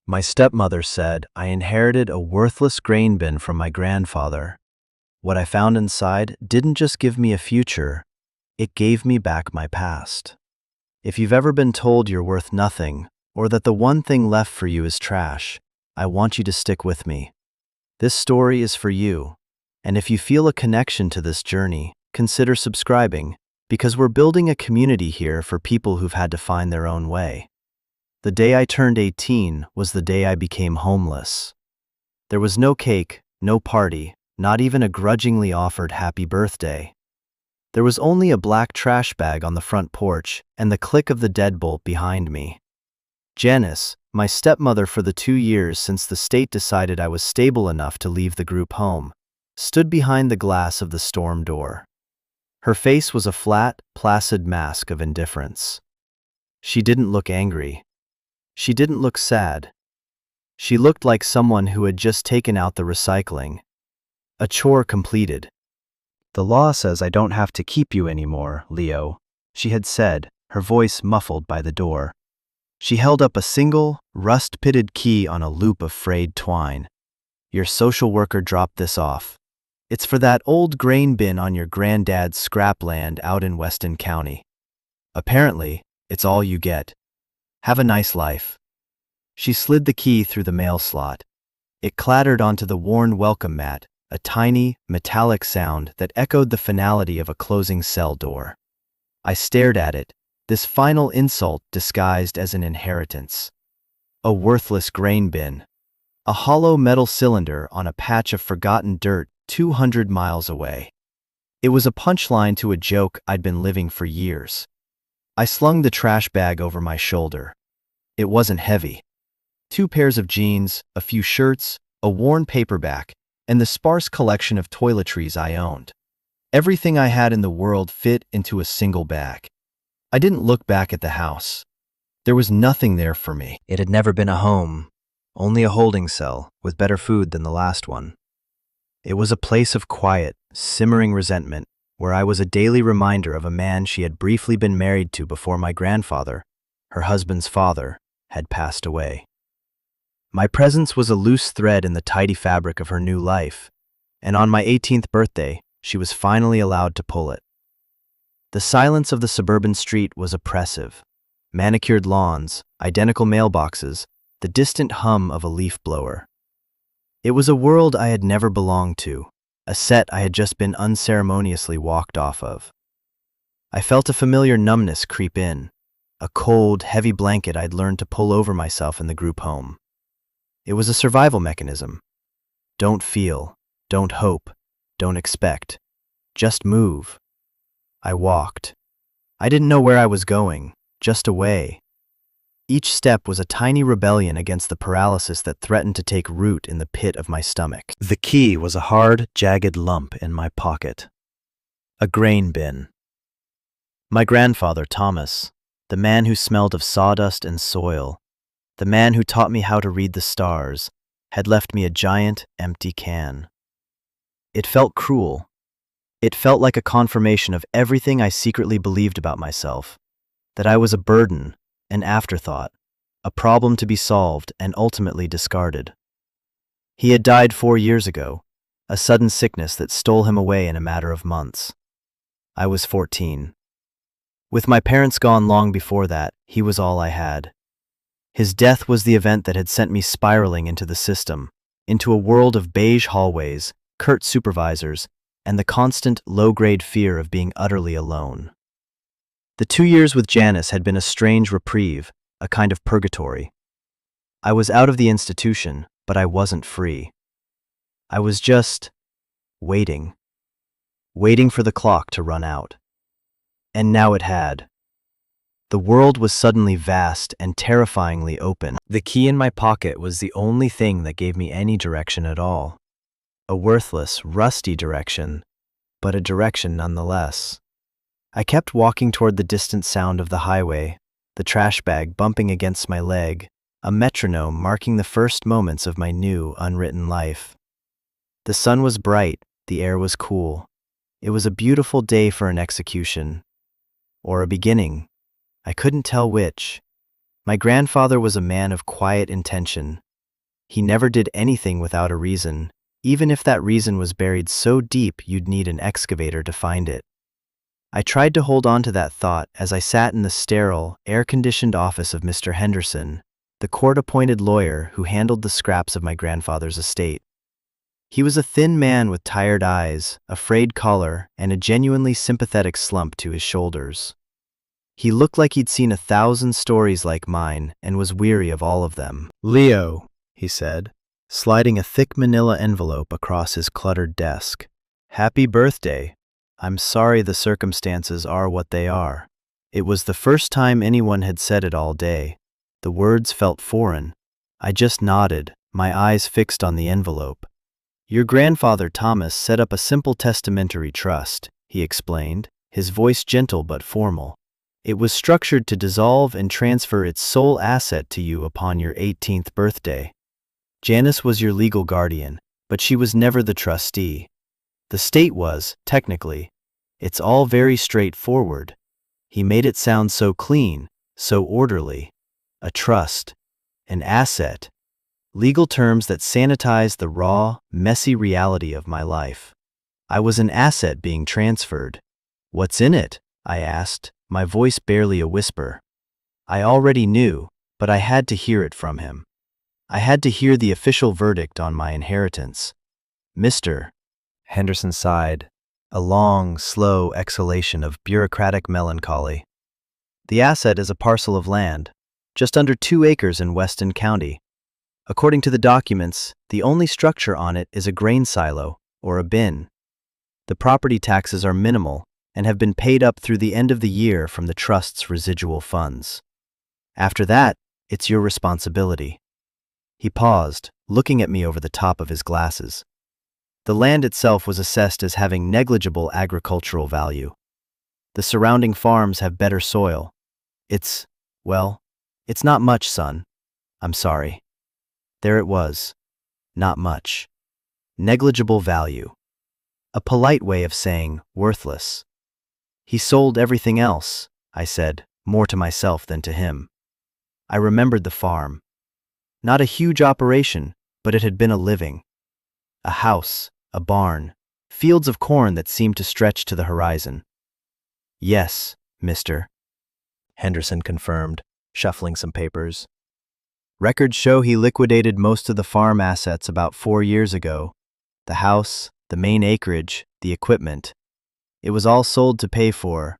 My stepmother said I inherited a worthless grain bin from my grandfather. What I found inside didn't just give me a future, it gave me back my past. If you've ever been told you're worth nothing, or that the one thing left for you is trash, I want you to stick with me. This story is for you, and if you feel a connection to this journey, consider subscribing, because we're building a community here for people who've had to find their own way. The day I turned 18 was the day I became homeless. There was no cake, no party, not even a grudgingly offered happy birthday. There was only a black trash bag on the front porch and the click of the deadbolt behind me. Janice, my stepmother for the 2 years since the state decided I was stable enough to leave the group home, stood behind the glass of the storm door. Her face was a flat, placid mask of indifference. She didn't look angry. She didn't look sad. She looked like someone who had just taken out the recycling. A chore completed. "The law says I don't have to keep you anymore, Leo," she had said, her voice muffled by the door. She held up a single, rust-pitted key on a loop of frayed twine. "Your social worker dropped this off. It's for that old grain bin on your granddad's scrap land out in Weston County. Apparently, it's all you get. Have a nice life." She slid the key through the mail slot. It clattered onto the worn welcome mat, a tiny, metallic sound that echoed the finality of a closing cell door. I stared at it, this final insult disguised as an inheritance. A worthless grain bin. A hollow metal cylinder on a patch of forgotten dirt 200 miles away. It was a punchline to a joke I'd been living for years. I slung the trash bag over my shoulder. It wasn't heavy. 2 pairs of jeans, a few shirts, a worn paperback, and the sparse collection of toiletries I owned. Everything I had in the world fit into a single bag. I didn't look back at the house. There was nothing there for me. It had never been a home, only a holding cell with better food than the last one. It was a place of quiet, simmering resentment, where I was a daily reminder of a man she had briefly been married to before my grandfather, her husband's father, had passed away. My presence was a loose thread in the tidy fabric of her new life, and on my 18th birthday, she was finally allowed to pull it. The silence of the suburban street was oppressive. Manicured lawns, identical mailboxes, the distant hum of a leaf blower. It was a world I had never belonged to, a set I had just been unceremoniously walked off of. I felt a familiar numbness creep in, a cold, heavy blanket I'd learned to pull over myself in the group home. It was a survival mechanism. Don't feel, don't hope, don't expect. Just move. I walked. I didn't know where I was going, just away. Each step was a tiny rebellion against the paralysis that threatened to take root in the pit of my stomach. The key was a hard, jagged lump in my pocket. A grain bin. My grandfather, Thomas, the man who smelled of sawdust and soil, the man who taught me how to read the stars, had left me a giant, empty can. It felt cruel. It felt like a confirmation of everything I secretly believed about myself, that I was a burden, an afterthought, a problem to be solved and ultimately discarded. He had died 4 years ago, a sudden sickness that stole him away in a matter of months. I was 14. With my parents gone long before that, he was all I had. His death was the event that had sent me spiraling into the system, into a world of beige hallways, curt supervisors, and the constant, low-grade fear of being utterly alone. The 2 years with Janice had been a strange reprieve, a kind of purgatory. I was out of the institution, but I wasn't free. I was just waiting for the clock to run out. And now it had. The world was suddenly vast and terrifyingly open. The key in my pocket was the only thing that gave me any direction at all. A worthless, rusty direction, but a direction nonetheless. I kept walking toward the distant sound of the highway, the trash bag bumping against my leg, a metronome marking the first moments of my new, unwritten life. The sun was bright, the air was cool. It was a beautiful day for an execution. Or a beginning. I couldn't tell which. My grandfather was a man of quiet intention. He never did anything without a reason, even if that reason was buried so deep you'd need an excavator to find it. I tried to hold on to that thought as I sat in the sterile, air-conditioned office of Mr. Henderson, the court-appointed lawyer who handled the scraps of my grandfather's estate. He was a thin man with tired eyes, a frayed collar, and a genuinely sympathetic slump to his shoulders. He looked like he'd seen 1,000 stories like mine and was weary of all of them. "Leo," he said, sliding a thick manila envelope across his cluttered desk. "Happy birthday. I'm sorry the circumstances are what they are." It was the first time anyone had said it all day. The words felt foreign. I just nodded, my eyes fixed on the envelope. "Your grandfather Thomas set up a simple testamentary trust," he explained, his voice gentle but formal. "It was structured to dissolve and transfer its sole asset to you upon your 18th birthday. Janice was your legal guardian, but she was never the trustee. The state was, technically. It's all very straightforward." He made it sound so clean, so orderly. A trust, an asset, legal terms that sanitized the raw, messy reality of my life. I was an asset being transferred. "What's in it?" I asked, my voice barely a whisper. I already knew, but I had to hear it from him. I had to hear the official verdict on my inheritance. "Mr." Henderson sighed, a long, slow exhalation of bureaucratic melancholy. "The asset is a parcel of land, just under 2 acres in Weston County. According to the documents, the only structure on it is a grain silo, or a bin. The property taxes are minimal and have been paid up through the end of the year from the trust's residual funds. After that, it's your responsibility." He paused, looking at me over the top of his glasses. The land itself was assessed as having negligible agricultural value. The surrounding farms have better soil. Well, it's not much, son. I'm sorry. There it was. Not much. Negligible value. A polite way of saying worthless. "He sold everything else," I said, more to myself than to him. I remembered the farm. Not a huge operation, but it had been a living. A house, a barn, fields of corn that seemed to stretch to the horizon. "Yes, mister," Henderson confirmed, shuffling some papers. "Records show he liquidated most of the farm assets about 4 years ago. The house, the main acreage, the equipment. It was all sold to pay for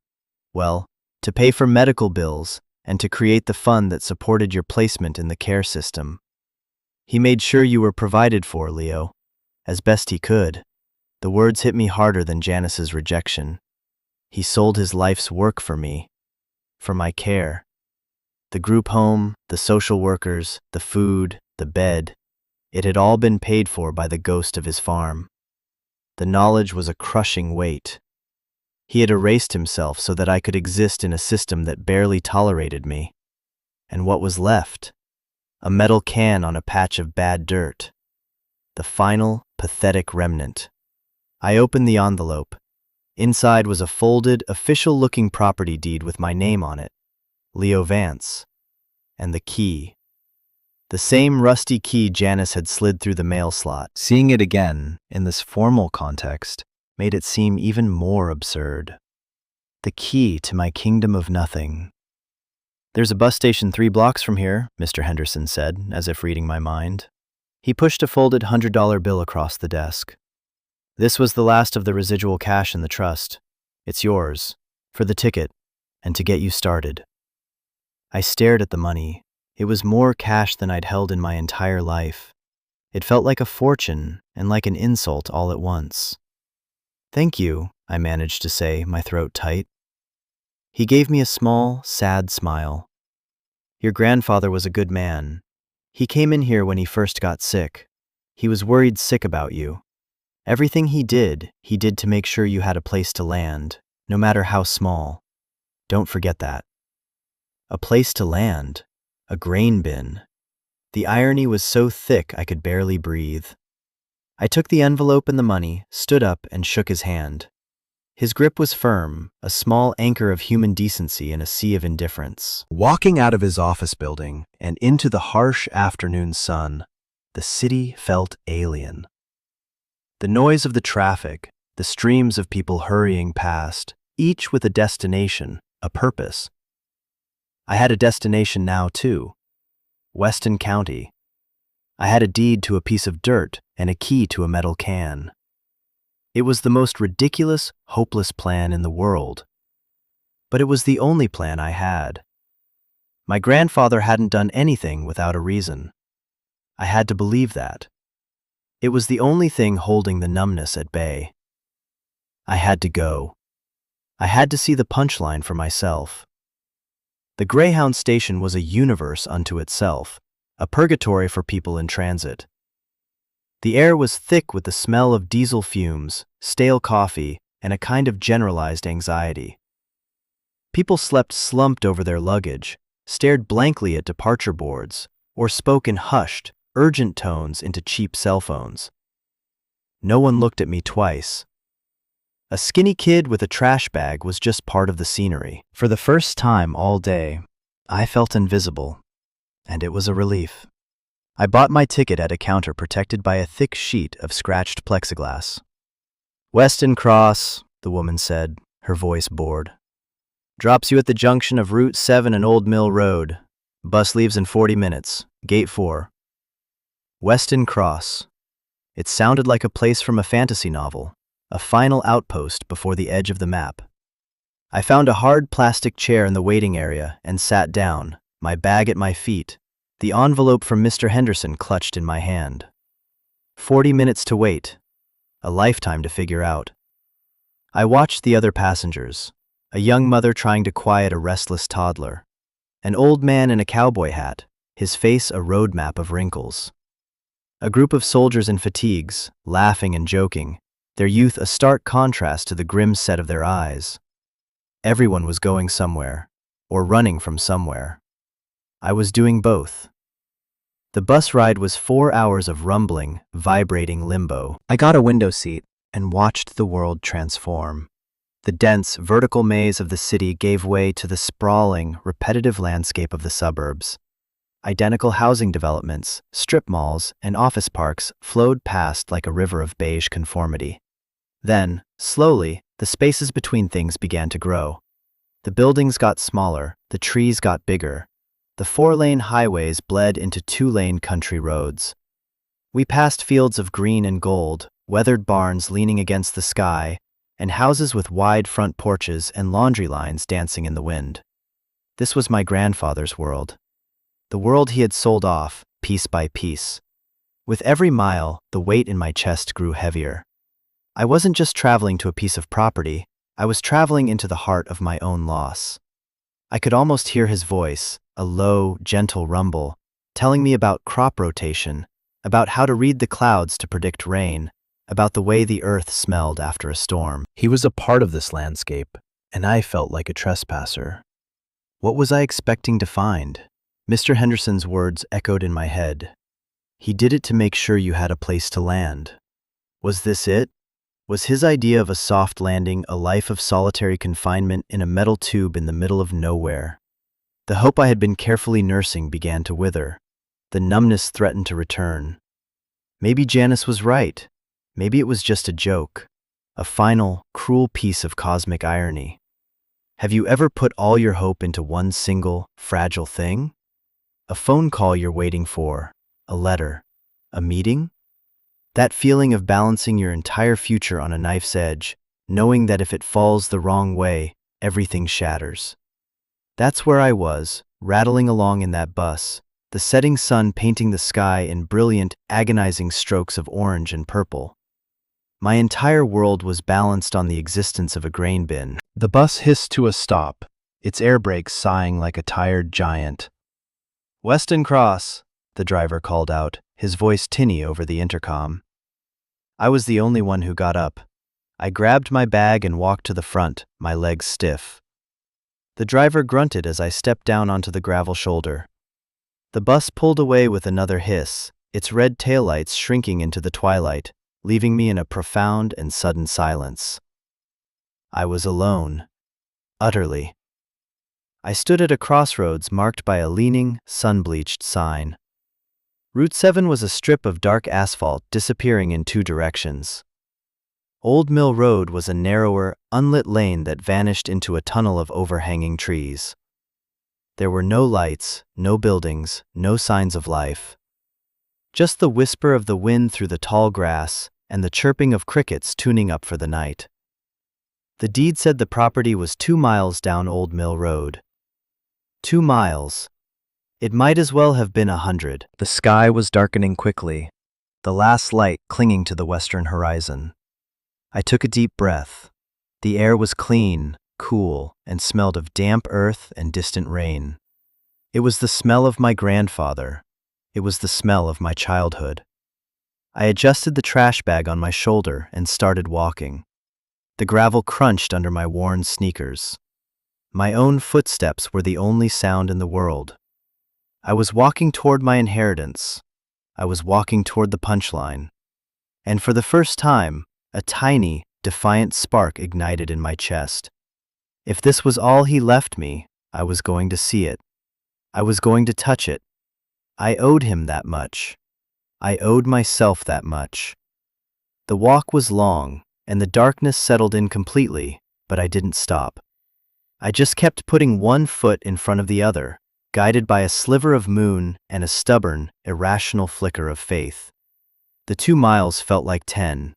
medical bills and to create the fund that supported your placement in the care system. He made sure you were provided for, Leo, as best he could." The words hit me harder than Janice's rejection. He sold his life's work for me, for my care. The group home, the social workers, the food, the bed, it had all been paid for by the ghost of his farm. The knowledge was a crushing weight. He had erased himself so that I could exist in a system that barely tolerated me. And what was left? A metal can on a patch of bad dirt. The final, pathetic remnant. I opened the envelope. Inside was a folded, official-looking property deed with my name on it, Leo Vance, and the key. The same rusty key Janice had slid through the mail slot. Seeing it again, in this formal context, made it seem even more absurd. The key to my kingdom of nothing. "There's a bus station 3 blocks from here," Mr. Henderson said, as if reading my mind. He pushed a folded $100 bill across the desk. "This was the last of the residual cash in the trust. It's yours, for the ticket, and to get you started." I stared at the money. It was more cash than I'd held in my entire life. It felt like a fortune and like an insult all at once. "Thank you," I managed to say, my throat tight. He gave me a small, sad smile. "Your grandfather was a good man. He came in here when he first got sick. He was worried sick about you. Everything he did to make sure you had a place to land, no matter how small. Don't forget that." A place to land. A grain bin. The irony was so thick I could barely breathe. I took the envelope and the money, stood up, and shook his hand. His grip was firm, a small anchor of human decency in a sea of indifference. Walking out of his office building and into the harsh afternoon sun, the city felt alien. The noise of the traffic, the streams of people hurrying past, each with a destination, a purpose. I had a destination now, too. Weston County. I had a deed to a piece of dirt and a key to a metal can. It was the most ridiculous, hopeless plan in the world. But it was the only plan I had. My grandfather hadn't done anything without a reason. I had to believe that. It was the only thing holding the numbness at bay. I had to go. I had to see the punchline for myself. The Greyhound station was a universe unto itself, a purgatory for people in transit. The air was thick with the smell of diesel fumes, stale coffee, and a kind of generalized anxiety. People slept slumped over their luggage, stared blankly at departure boards, or spoke in hushed, urgent tones into cheap cell phones. No one looked at me twice. A skinny kid with a trash bag was just part of the scenery. For the first time all day, I felt invisible, and it was a relief. I bought my ticket at a counter protected by a thick sheet of scratched plexiglass. "Weston Cross," the woman said, her voice bored. "Drops you at the junction of Route 7 and Old Mill Road. Bus leaves in 40 minutes. Gate 4. Weston Cross. It sounded like a place from a fantasy novel, a final outpost before the edge of the map. I found a hard plastic chair in the waiting area and sat down, my bag at my feet, the envelope from Mr. Henderson clutched in my hand. 40 minutes to wait, a lifetime to figure out. I watched the other passengers, a young mother trying to quiet a restless toddler, an old man in a cowboy hat, his face a roadmap of wrinkles. A group of soldiers in fatigues, laughing and joking, their youth a stark contrast to the grim set of their eyes. Everyone was going somewhere, or running from somewhere. I was doing both. The bus ride was 4 hours of rumbling, vibrating limbo. I got a window seat and watched the world transform. The dense, vertical maze of the city gave way to the sprawling, repetitive landscape of the suburbs. Identical housing developments, strip malls, and office parks flowed past like a river of beige conformity. Then, slowly, the spaces between things began to grow. The buildings got smaller, the trees got bigger. The 4-lane highways bled into 2-lane country roads. We passed fields of green and gold, weathered barns leaning against the sky, and houses with wide front porches and laundry lines dancing in the wind. This was my grandfather's world. The world he had sold off, piece by piece. With every mile, the weight in my chest grew heavier. I wasn't just traveling to a piece of property, I was traveling into the heart of my own loss. I could almost hear his voice, a low, gentle rumble, telling me about crop rotation, about how to read the clouds to predict rain, about the way the earth smelled after a storm. He was a part of this landscape, and I felt like a trespasser. What was I expecting to find? Mr. Henderson's words echoed in my head. He did it to make sure you had a place to land. Was this it? Was his idea of a soft landing a life of solitary confinement in a metal tube in the middle of nowhere? The hope I had been carefully nursing began to wither. The numbness threatened to return. Maybe Janice was right. Maybe it was just a joke. A final, cruel piece of cosmic irony. Have you ever put all your hope into one single, fragile thing? A phone call you're waiting for, a letter, a meeting? That feeling of balancing your entire future on a knife's edge, knowing that if it falls the wrong way, everything shatters. That's where I was, rattling along in that bus, the setting sun painting the sky in brilliant, agonizing strokes of orange and purple. My entire world was balanced on the existence of a grain bin. The bus hissed to a stop, its air brakes sighing like a tired giant. "Weston Cross," the driver called out, his voice tinny over the intercom. I was the only one who got up. I grabbed my bag and walked to the front, my legs stiff. The driver grunted as I stepped down onto the gravel shoulder. The bus pulled away with another hiss, its red taillights shrinking into the twilight, leaving me in a profound and sudden silence. I was alone. Utterly. I stood at a crossroads marked by a leaning, sun-bleached sign. Route 7 was a strip of dark asphalt disappearing in two directions. Old Mill Road was a narrower, unlit lane that vanished into a tunnel of overhanging trees. There were no lights, no buildings, no signs of life. Just the whisper of the wind through the tall grass and the chirping of crickets tuning up for the night. The deed said the property was 2 miles down Old Mill Road. 2 miles. It might as well have been 100. The sky was darkening quickly, the last light clinging to the western horizon. I took a deep breath. The air was clean, cool, and smelled of damp earth and distant rain. It was the smell of my grandfather. It was the smell of my childhood. I adjusted the trash bag on my shoulder and started walking. The gravel crunched under my worn sneakers. My own footsteps were the only sound in the world. I was walking toward my inheritance. I was walking toward the punchline. And for the first time, a tiny, defiant spark ignited in my chest. If this was all he left me, I was going to see it. I was going to touch it. I owed him that much. I owed myself that much. The walk was long, and the darkness settled in completely, but I didn't stop. I just kept putting one foot in front of the other, guided by a sliver of moon and a stubborn, irrational flicker of faith. The 2 miles felt like 10.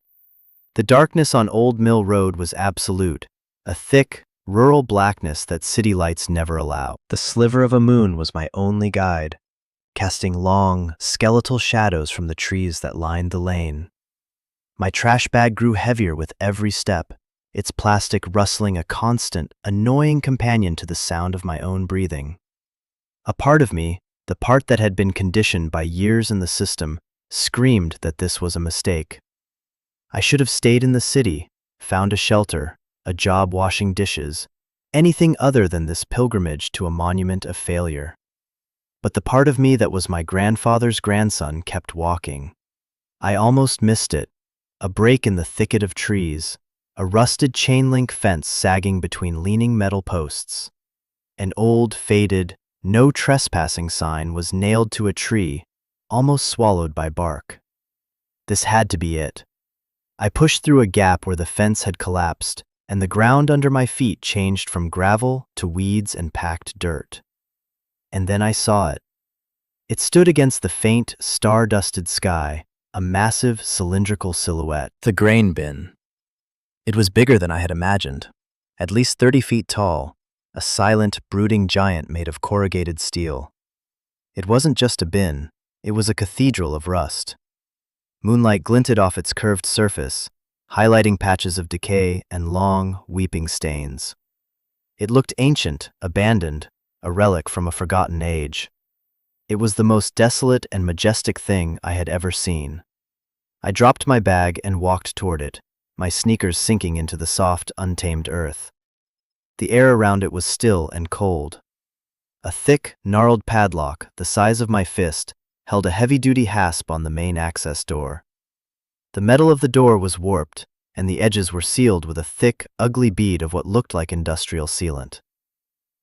The darkness on Old Mill Road was absolute, a thick, rural blackness that city lights never allow. The sliver of a moon was my only guide, casting long, skeletal shadows from the trees that lined the lane. My trash bag grew heavier with every step, its plastic rustling a constant, annoying companion to the sound of my own breathing. A part of me, the part that had been conditioned by years in the system, screamed that this was a mistake. I should have stayed in the city, found a shelter, a job washing dishes, anything other than this pilgrimage to a monument of failure. But the part of me that was my grandfather's grandson kept walking. I almost missed it, a break in the thicket of trees, a rusted chain-link fence sagging between leaning metal posts. An old, faded, "No trespassing" sign was nailed to a tree, almost swallowed by bark. This had to be it. I pushed through a gap where the fence had collapsed, and the ground under my feet changed from gravel to weeds and packed dirt. And then I saw it. It stood against the faint, star-dusted sky, a massive, cylindrical silhouette. The grain bin. It was bigger than I had imagined, at least 30 feet tall, a silent, brooding giant made of corrugated steel. It wasn't just a bin, it was a cathedral of rust. Moonlight glinted off its curved surface, highlighting patches of decay and long, weeping stains. It looked ancient, abandoned, a relic from a forgotten age. It was the most desolate and majestic thing I had ever seen. I dropped my bag and walked toward it, my sneakers sinking into the soft, untamed earth. The air around it was still and cold. A thick, gnarled padlock, the size of my fist, held a heavy-duty hasp on the main access door. The metal of the door was warped, and the edges were sealed with a thick, ugly bead of what looked like industrial sealant.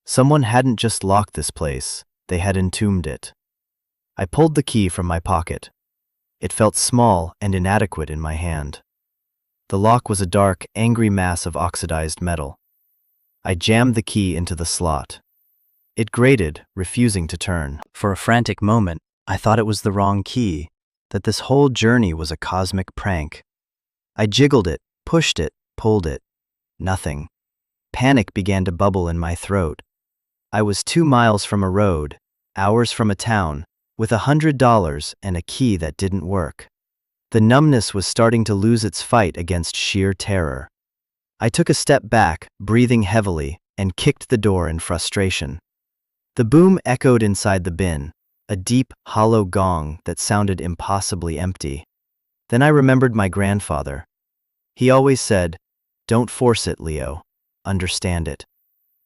Someone hadn't just locked this place, they had entombed it. I pulled the key from my pocket. It felt small and inadequate in my hand. The lock was a dark, angry mass of oxidized metal. I jammed the key into the slot. It grated, refusing to turn. For a frantic moment, I thought it was the wrong key, that this whole journey was a cosmic prank. I jiggled it, pushed it, pulled it. Nothing. Panic began to bubble in my throat. I was 2 miles from a road, hours from a town, with $100 and a key that didn't work. The numbness was starting to lose its fight against sheer terror. I took a step back, breathing heavily, and kicked the door in frustration. The boom echoed inside the bin, a deep, hollow gong that sounded impossibly empty. Then I remembered my grandfather. He always said, "Don't force it, Leo. Understand it."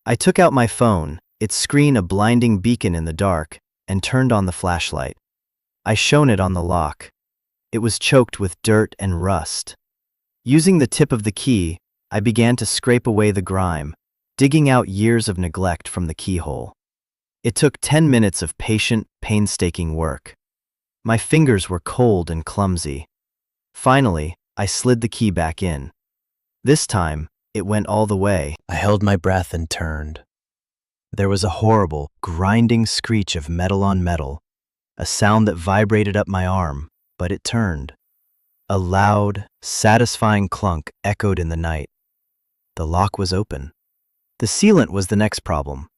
I took out my phone, its screen a blinding beacon in the dark, and turned on the flashlight. I shone it on the lock. It was choked with dirt and rust. Using the tip of the key, I began to scrape away the grime, digging out years of neglect from the keyhole. It took 10 minutes of patient, painstaking work. My fingers were cold and clumsy. Finally, I slid the key back in. This time, it went all the way. I held my breath and turned. There was a horrible, grinding screech of metal on metal, a sound that vibrated up my arm, but it turned. A loud, satisfying clunk echoed in the night. The lock was open. The sealant was the next problem.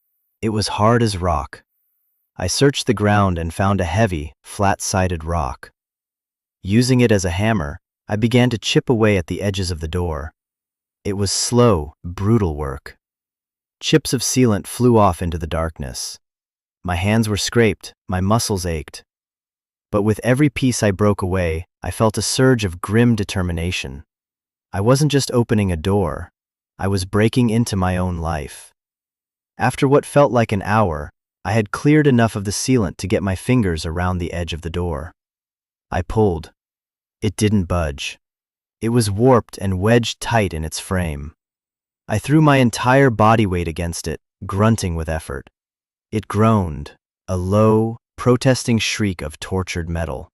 It was hard as rock. I searched the ground and found a heavy, flat-sided rock. Using it as a hammer, I began to chip away at the edges of the door. It was slow, brutal work. Chips of sealant flew off into the darkness. My hands were scraped, my muscles ached. But with every piece I broke away, I felt a surge of grim determination. I wasn't just opening a door, I was breaking into my own life. After what felt like an hour, I had cleared enough of the sealant to get my fingers around the edge of the door. I pulled. It didn't budge. It was warped and wedged tight in its frame. I threw my entire body weight against it, grunting with effort. It groaned, a low, protesting shriek of tortured metal.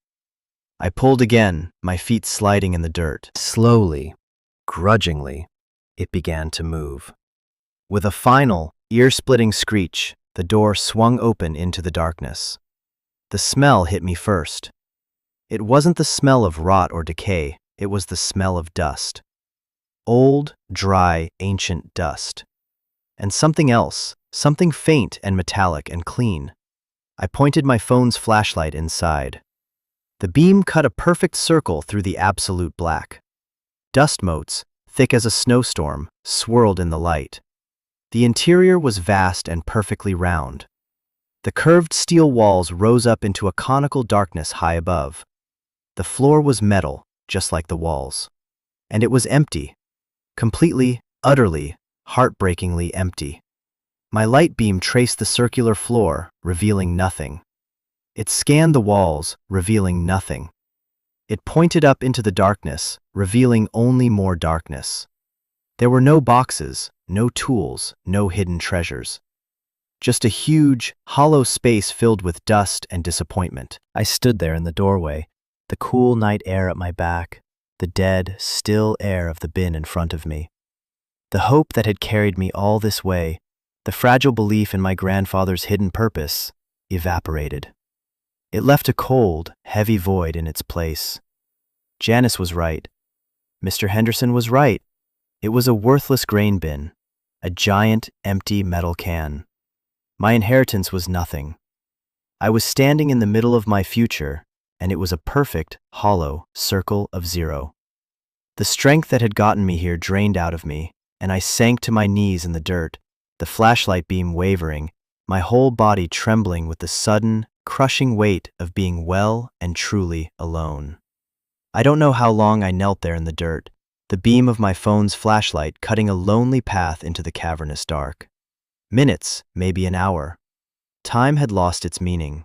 I pulled again, my feet sliding in the dirt. Slowly, grudgingly, it began to move. With a final, ear-splitting screech, the door swung open into the darkness. The smell hit me first. It wasn't the smell of rot or decay, it was the smell of dust. Old, dry, ancient dust. And something else, something faint and metallic and clean. I pointed my phone's flashlight inside. The beam cut a perfect circle through the absolute black. Dust motes, thick as a snowstorm, swirled in the light. The interior was vast and perfectly round. The curved steel walls rose up into a conical darkness high above. The floor was metal, just like the walls. And it was empty. Completely, utterly, heartbreakingly empty. My light beam traced the circular floor, revealing nothing. It scanned the walls, revealing nothing. It pointed up into the darkness, revealing only more darkness. There were no boxes, no tools, no hidden treasures. Just a huge, hollow space filled with dust and disappointment. I stood there in the doorway, the cool night air at my back, the dead, still air of the bin in front of me. The hope that had carried me all this way, the fragile belief in my grandfather's hidden purpose, evaporated. It left a cold, heavy void in its place. Janice was right. Mr. Henderson was right. It was a worthless grain bin, a giant, empty metal can. My inheritance was nothing. I was standing in the middle of my future, and it was a perfect, hollow circle of zero. The strength that had gotten me here drained out of me, and I sank to my knees in the dirt, the flashlight beam wavering, my whole body trembling with the sudden, crushing weight of being well and truly alone. I don't know how long I knelt there in the dirt, the beam of my phone's flashlight cutting a lonely path into the cavernous dark. Minutes, maybe an hour. Time had lost its meaning.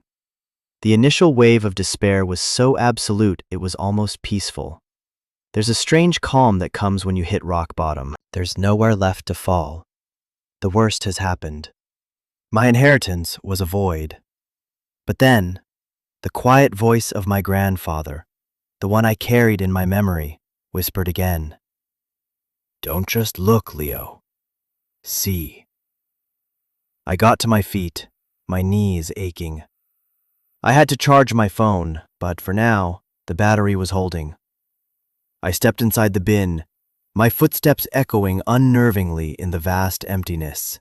The initial wave of despair was so absolute it was almost peaceful. There's a strange calm that comes when you hit rock bottom. There's nowhere left to fall. The worst has happened. My inheritance was a void. But then, the quiet voice of my grandfather, the one I carried in my memory, whispered again. "Don't just look, Leo. See." I got to my feet, my knees aching. I had to charge my phone, but for now, the battery was holding. I stepped inside the bin, my footsteps echoing unnervingly in the vast emptiness.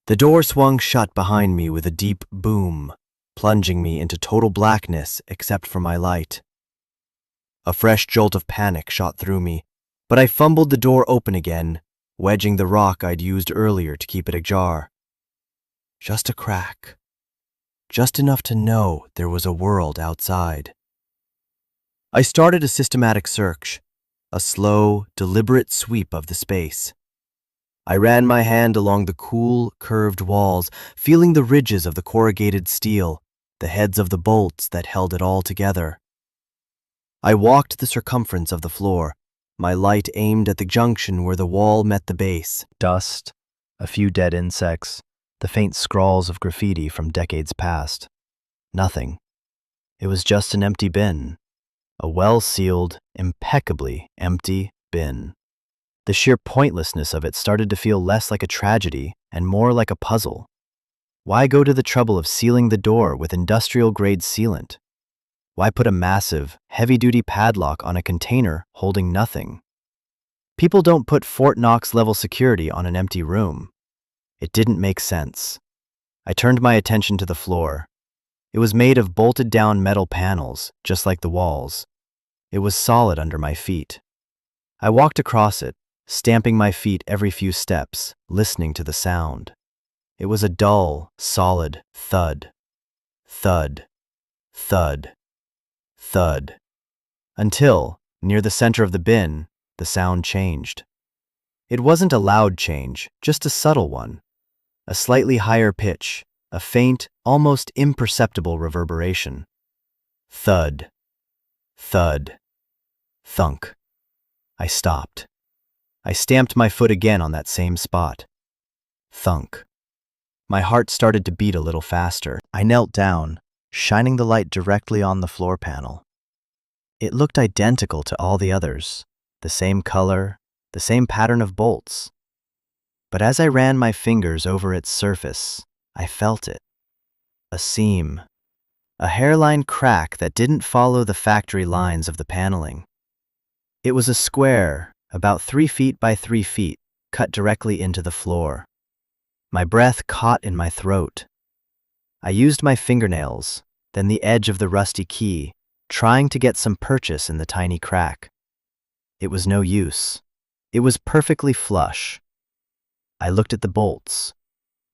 The door swung shut behind me with a deep boom, plunging me into total blackness except for my light. A fresh jolt of panic shot through me, but I fumbled the door open again, wedging the rock I'd used earlier to keep it ajar. Just a crack. Just enough to know there was a world outside. I started a systematic search, a slow, deliberate sweep of the space. I ran my hand along the cool, curved walls, feeling the ridges of the corrugated steel, the heads of the bolts that held it all together. I walked the circumference of the floor, my light aimed at the junction where the wall met the base. Dust, a few dead insects, the faint scrawls of graffiti from decades past. Nothing. It was just an empty bin. A well-sealed, impeccably empty bin. The sheer pointlessness of it started to feel less like a tragedy and more like a puzzle. Why go to the trouble of sealing the door with industrial-grade sealant? Why put a massive, heavy-duty padlock on a container holding nothing? People don't put Fort Knox-level security on an empty room. It didn't make sense. I turned my attention to the floor. It was made of bolted-down metal panels, just like the walls. It was solid under my feet. I walked across it, stamping my feet every few steps, listening to the sound. It was a dull, solid thud. Thud. Thud. Thud. Until, near the center of the bin, the sound changed. It wasn't a loud change, just a subtle one. A slightly higher pitch, a faint, almost imperceptible reverberation. Thud. Thud. Thunk. I stopped. I stamped my foot again on that same spot. Thunk. My heart started to beat a little faster. I knelt down, shining the light directly on the floor panel. It looked identical to all the others, the same color, the same pattern of bolts. But as I ran my fingers over its surface, I felt it. A seam. A hairline crack that didn't follow the factory lines of the paneling. It was a square, about 3 feet by 3 feet, cut directly into the floor. My breath caught in my throat. I used my fingernails, then the edge of the rusty key, trying to get some purchase in the tiny crack. It was no use. It was perfectly flush. I looked at the bolts.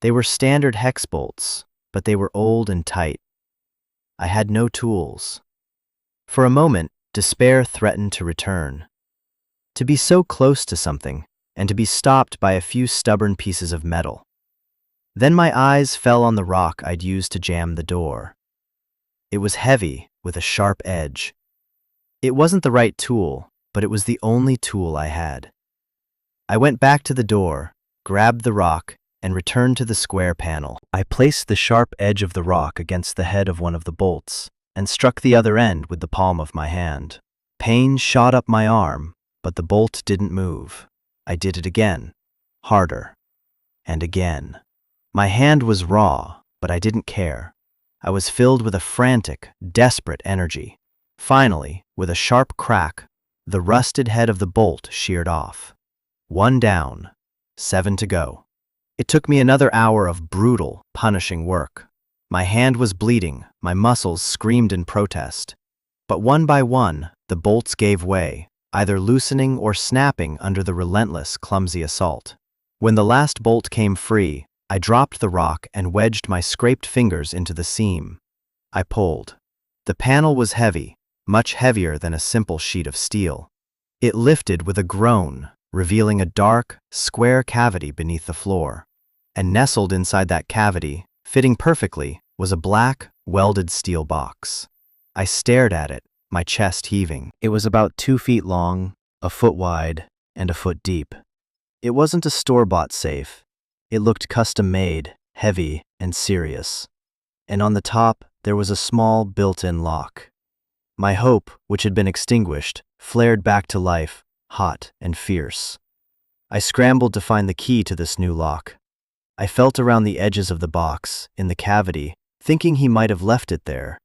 They were standard hex bolts, but they were old and tight. I had no tools. For a moment, despair threatened to return. To be so close to something, and to be stopped by a few stubborn pieces of metal. Then my eyes fell on the rock I'd used to jam the door. It was heavy, with a sharp edge. It wasn't the right tool, but it was the only tool I had. I went back to the door, grabbed the rock, and returned to the square panel. I placed the sharp edge of the rock against the head of one of the bolts, and struck the other end with the palm of my hand. Pain shot up my arm, but the bolt didn't move. I did it again, harder, and again. My hand was raw, but I didn't care. I was filled with a frantic, desperate energy. Finally, with a sharp crack, the rusted head of the bolt sheared off. 1 down, 7 to go. It took me another hour of brutal, punishing work. My hand was bleeding, my muscles screamed in protest. But one by one, the bolts gave way, either loosening or snapping under the relentless, clumsy assault. When the last bolt came free, I dropped the rock and wedged my scraped fingers into the seam. I pulled. The panel was heavy, much heavier than a simple sheet of steel. It lifted with a groan, revealing a dark, square cavity beneath the floor. And nestled inside that cavity, fitting perfectly, was a black, welded steel box. I stared at it, my chest heaving. It was about 2 feet long, a foot wide, and a foot deep. It wasn't a store-bought safe. It looked custom-made, heavy, and serious. And on the top, there was a small, built-in lock. My hope, which had been extinguished, flared back to life, hot and fierce. I scrambled to find the key to this new lock. I felt around the edges of the box, in the cavity, thinking he might have left it there.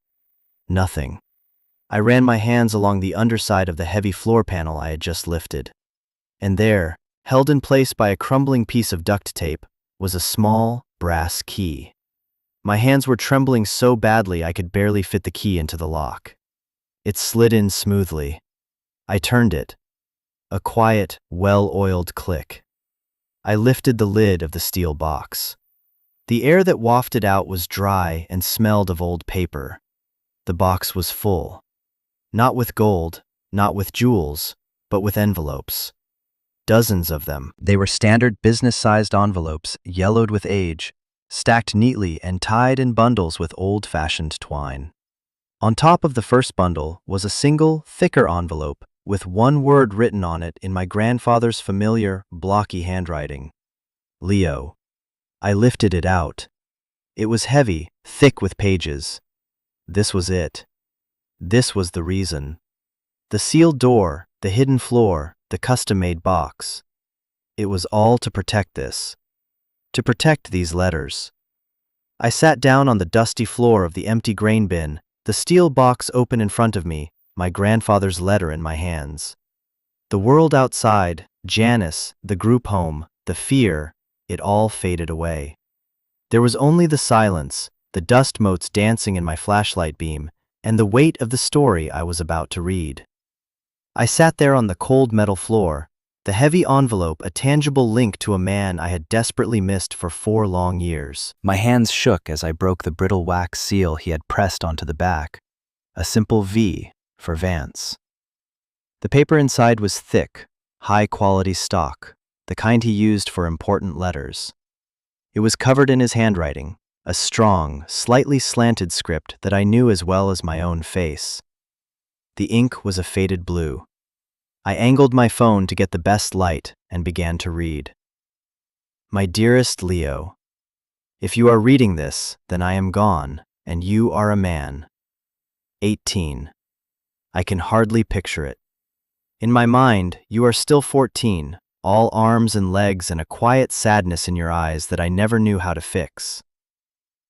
Nothing. I ran my hands along the underside of the heavy floor panel I had just lifted. And there, held in place by a crumbling piece of duct tape, was a small, brass key. My hands were trembling so badly I could barely fit the key into the lock. It slid in smoothly. I turned it. A quiet, well-oiled click. I lifted the lid of the steel box. The air that wafted out was dry and smelled of old paper. The box was full. Not with gold, not with jewels, but with envelopes. Dozens of them. They were standard business-sized envelopes, yellowed with age, stacked neatly and tied in bundles with old-fashioned twine. On top of the first bundle was a single, thicker envelope, with one word written on it in my grandfather's familiar, blocky handwriting. Leo. I lifted it out. It was heavy, thick with pages. This was it. This was the reason. The sealed door, the hidden floor, the custom-made box. It was all to protect this. To protect these letters. I sat down on the dusty floor of the empty grain bin, the steel box open in front of me, my grandfather's letter in my hands. The world outside, Janice, the group home, the fear, it all faded away. There was only the silence, the dust motes dancing in my flashlight beam, and the weight of the story I was about to read. I sat there on the cold metal floor, the heavy envelope a tangible link to a man I had desperately missed for 4 long years. My hands shook as I broke the brittle wax seal he had pressed onto the back, a simple V for Vance. The paper inside was thick, high-quality stock, the kind he used for important letters. It was covered in his handwriting, a strong, slightly slanted script that I knew as well as my own face. The ink was a faded blue. I angled my phone to get the best light and began to read. My dearest Leo, if you are reading this, then I am gone, and you are a man. 18. I can hardly picture it. In my mind, you are still 14, all arms and legs and a quiet sadness in your eyes that I never knew how to fix.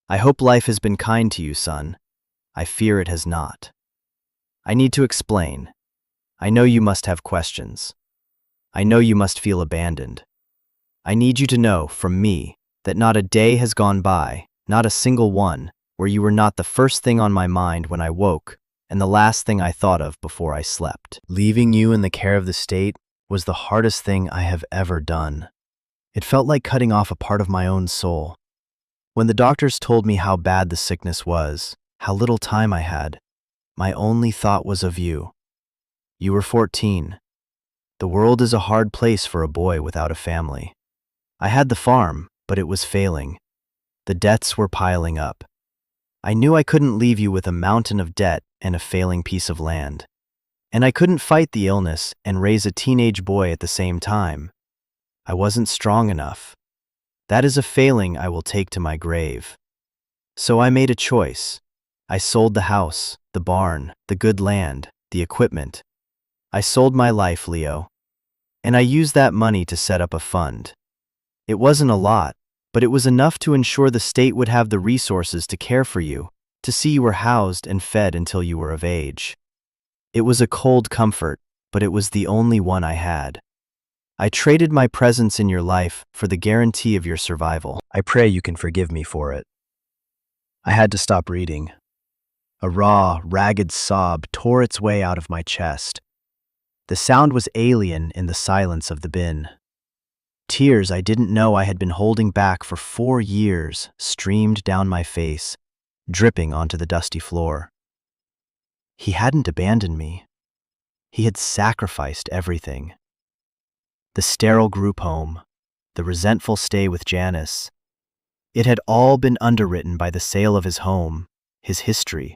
I hope life has been kind to you, son. I fear it has not. I need to explain. I know you must have questions. I know you must feel abandoned. I need you to know, from me, that not a day has gone by, not a single one, where you were not the first thing on my mind when I woke, and the last thing I thought of before I slept. Leaving you in the care of the state was the hardest thing I have ever done. It felt like cutting off a part of my own soul. When the doctors told me how bad the sickness was, how little time I had, my only thought was of you. You were 14. The world is a hard place for a boy without a family. I had the farm, but it was failing. The debts were piling up. I knew I couldn't leave you with a mountain of debt and a failing piece of land. And I couldn't fight the illness and raise a teenage boy at the same time. I wasn't strong enough. That is a failing I will take to my grave. So I made a choice. I sold the house, the barn, the good land, the equipment. I sold my life, Leo. And I used that money to set up a fund. It wasn't a lot, but it was enough to ensure the state would have the resources to care for you, to see you were housed and fed until you were of age. It was a cold comfort, but it was the only one I had. I traded my presence in your life for the guarantee of your survival. I pray you can forgive me for it. I had to stop reading. A raw, ragged sob tore its way out of my chest. The sound was alien in the silence of the bin. Tears I didn't know I had been holding back for 4 years streamed down my face, dripping onto the dusty floor. He hadn't abandoned me. He had sacrificed everything. The sterile group home, the resentful stay with Janice. It had all been underwritten by the sale of his home, his history,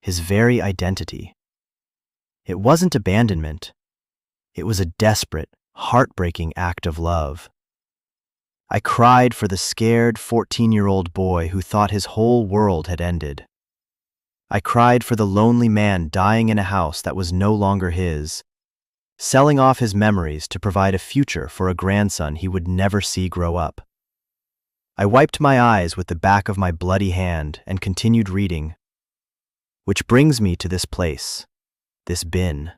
his very identity. It wasn't abandonment. It was a desperate, heartbreaking act of love. I cried for the scared 14-year-old boy who thought his whole world had ended. I cried for the lonely man dying in a house that was no longer his, selling off his memories to provide a future for a grandson he would never see grow up. I wiped my eyes with the back of my bloody hand and continued reading. Which brings me to this place, this bin.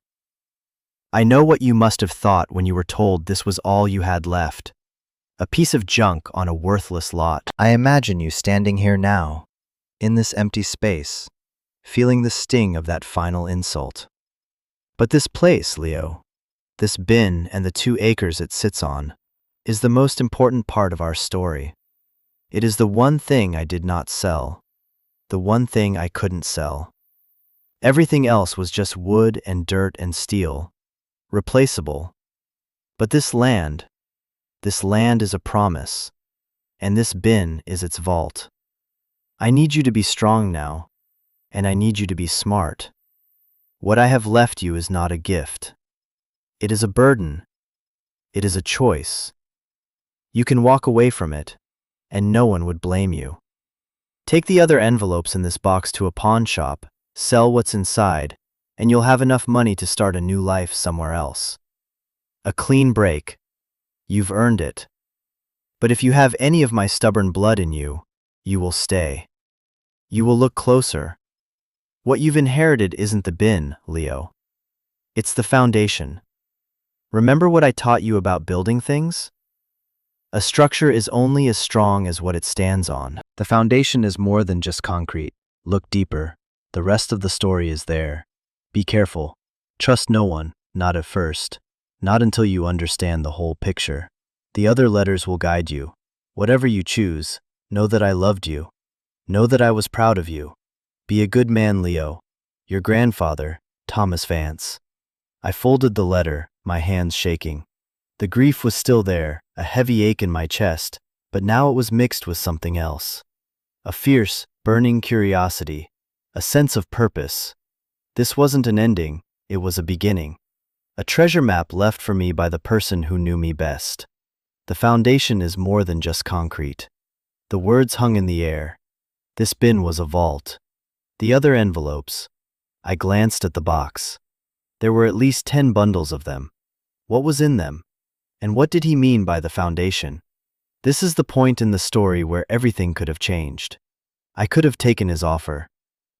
I know what you must have thought when you were told this was all you had left, a piece of junk on a worthless lot. I imagine you standing here now, in this empty space, feeling the sting of that final insult. But this place, Leo, this bin and the 2 acres it sits on, is the most important part of our story. It is the one thing I did not sell, the one thing I couldn't sell. Everything else was just wood and dirt and steel, replaceable. But this land is a promise, and this bin is its vault. I need you to be strong now, and I need you to be smart. What I have left you is not a gift. It is a burden. It is a choice. You can walk away from it, and no one would blame you. Take the other envelopes in this box to a pawn shop, sell what's inside, and you'll have enough money to start a new life somewhere else. A clean break. You've earned it. But if you have any of my stubborn blood in you, you will stay. You will look closer. What you've inherited isn't the bin, Leo. It's the foundation. Remember what I taught you about building things? A structure is only as strong as what it stands on. The foundation is more than just concrete. Look deeper. The rest of the story is there. Be careful. Trust no one, not at first. Not until you understand the whole picture. The other letters will guide you. Whatever you choose, know that I loved you. Know that I was proud of you. Be a good man, Leo. Your grandfather, Thomas Vance. I folded the letter, my hands shaking. The grief was still there, a heavy ache in my chest, but now it was mixed with something else. A fierce, burning curiosity, a sense of purpose. This wasn't an ending, it was a beginning. A treasure map left for me by the person who knew me best. The foundation is more than just concrete. The words hung in the air. This bin was a vault. The other envelopes. I glanced at the box. There were at least 10 bundles of them. What was in them? And what did he mean by the foundation? This is the point in the story where everything could have changed. I could have taken his offer.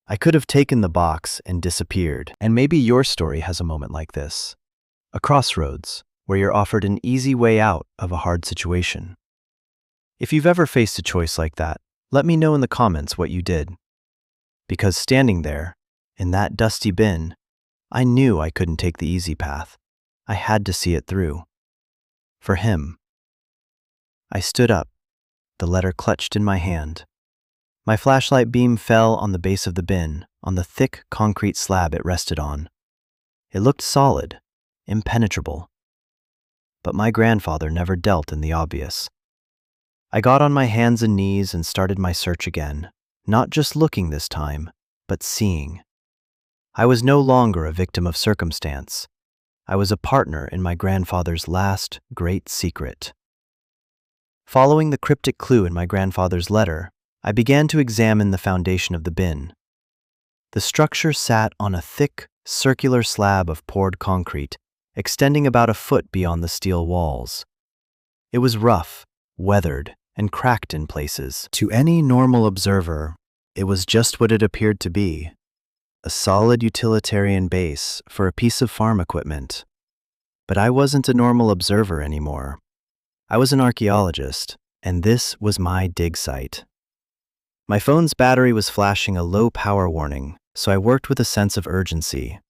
I could have taken the box and disappeared. And maybe your story has a moment like this. A crossroads, where you're offered an easy way out of a hard situation. If you've ever faced a choice like that, let me know in the comments what you did. Because standing there, in that dusty bin, I knew I couldn't take the easy path. I had to see it through. For him. I stood up, the letter clutched in my hand. My flashlight beam fell on the base of the bin, on the thick concrete slab it rested on. It looked solid, impenetrable. But my grandfather never dealt in the obvious. I got on my hands and knees and started my search again, not just looking this time, but seeing. I was no longer a victim of circumstance. I was a partner in my grandfather's last great secret. Following the cryptic clue in my grandfather's letter, I began to examine the foundation of the bin. The structure sat on a thick, circular slab of poured concrete, extending about a foot beyond the steel walls. It was rough, weathered, and cracked in places. To any normal observer, it was just what it appeared to be. A solid utilitarian base for a piece of farm equipment. But I wasn't a normal observer anymore. I was an archaeologist, and this was my dig site. My phone's battery was flashing a low power warning, so I worked with a sense of urgency.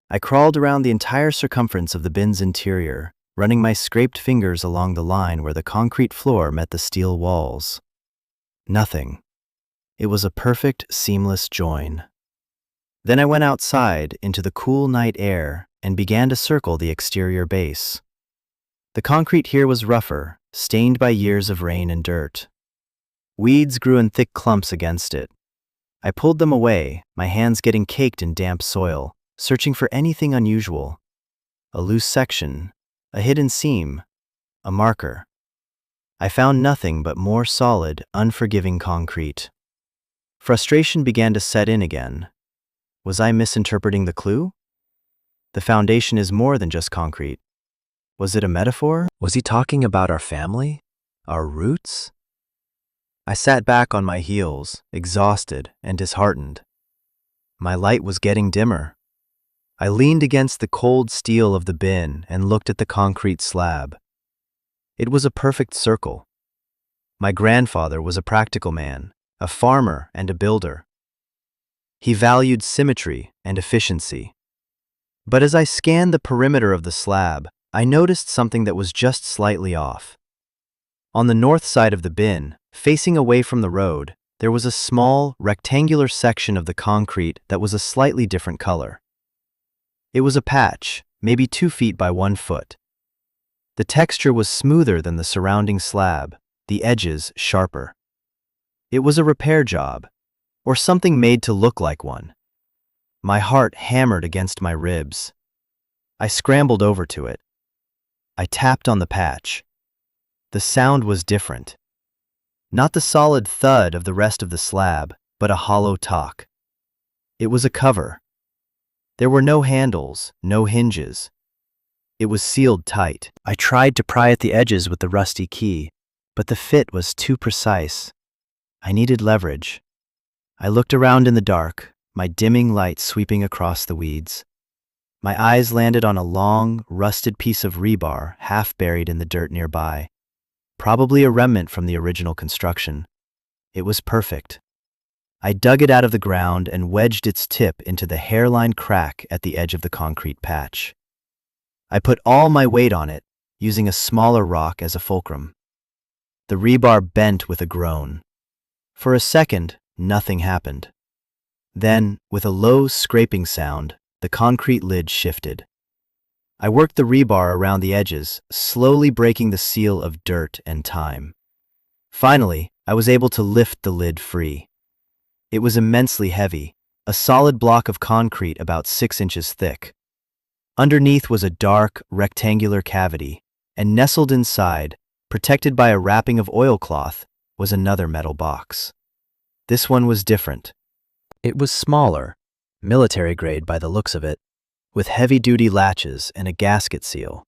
I crawled around the entire circumference of the bin's interior, running my scraped fingers along the line where the concrete floor met the steel walls. Nothing. It was a perfect, seamless join. Then I went outside into the cool night air and began to circle the exterior base. The concrete here was rougher, stained by years of rain and dirt. Weeds grew in thick clumps against it. I pulled them away, my hands getting caked in damp soil, searching for anything unusual. A loose section, a hidden seam, a marker. I found nothing but more solid, unforgiving concrete. Frustration began to set in again. Was I misinterpreting the clue? The foundation is more than just concrete. Was it a metaphor? Was he talking about our family? Our roots? I sat back on my heels, exhausted and disheartened. My light was getting dimmer. I leaned against the cold steel of the bin and looked at the concrete slab. It was a perfect circle. My grandfather was a practical man, a farmer and a builder. He valued symmetry and efficiency. But as I scanned the perimeter of the slab, I noticed something that was just slightly off. On the north side of the bin, facing away from the road, there was a small, rectangular section of the concrete that was a slightly different color. It was a patch, maybe 2 feet by 1 foot. The texture was smoother than the surrounding slab, the edges sharper. It was a repair job, or something made to look like one. My heart hammered against my ribs. I scrambled over to it. I tapped on the patch. The sound was different. Not the solid thud of the rest of the slab, but a hollow talk. It was a cover. There were no handles, no hinges. It was sealed tight. I tried to pry at the edges with the rusty key, but the fit was too precise. I needed leverage. I looked around in the dark, my dimming light sweeping across the weeds. My eyes landed on a long, rusted piece of rebar half buried in the dirt nearby. Probably a remnant from the original construction. It was perfect. I dug it out of the ground and wedged its tip into the hairline crack at the edge of the concrete patch. I put all my weight on it, using a smaller rock as a fulcrum. The rebar bent with a groan. For a second, nothing happened. Then, with a low scraping sound, the concrete lid shifted. I worked the rebar around the edges, slowly breaking the seal of dirt and time. Finally, I was able to lift the lid free. It was immensely heavy, a solid block of concrete about 6 inches thick. Underneath was a dark, rectangular cavity, and nestled inside, protected by a wrapping of oilcloth, was another metal box. This one was different. It was smaller, military grade by the looks of it, with heavy-duty latches and a gasket seal.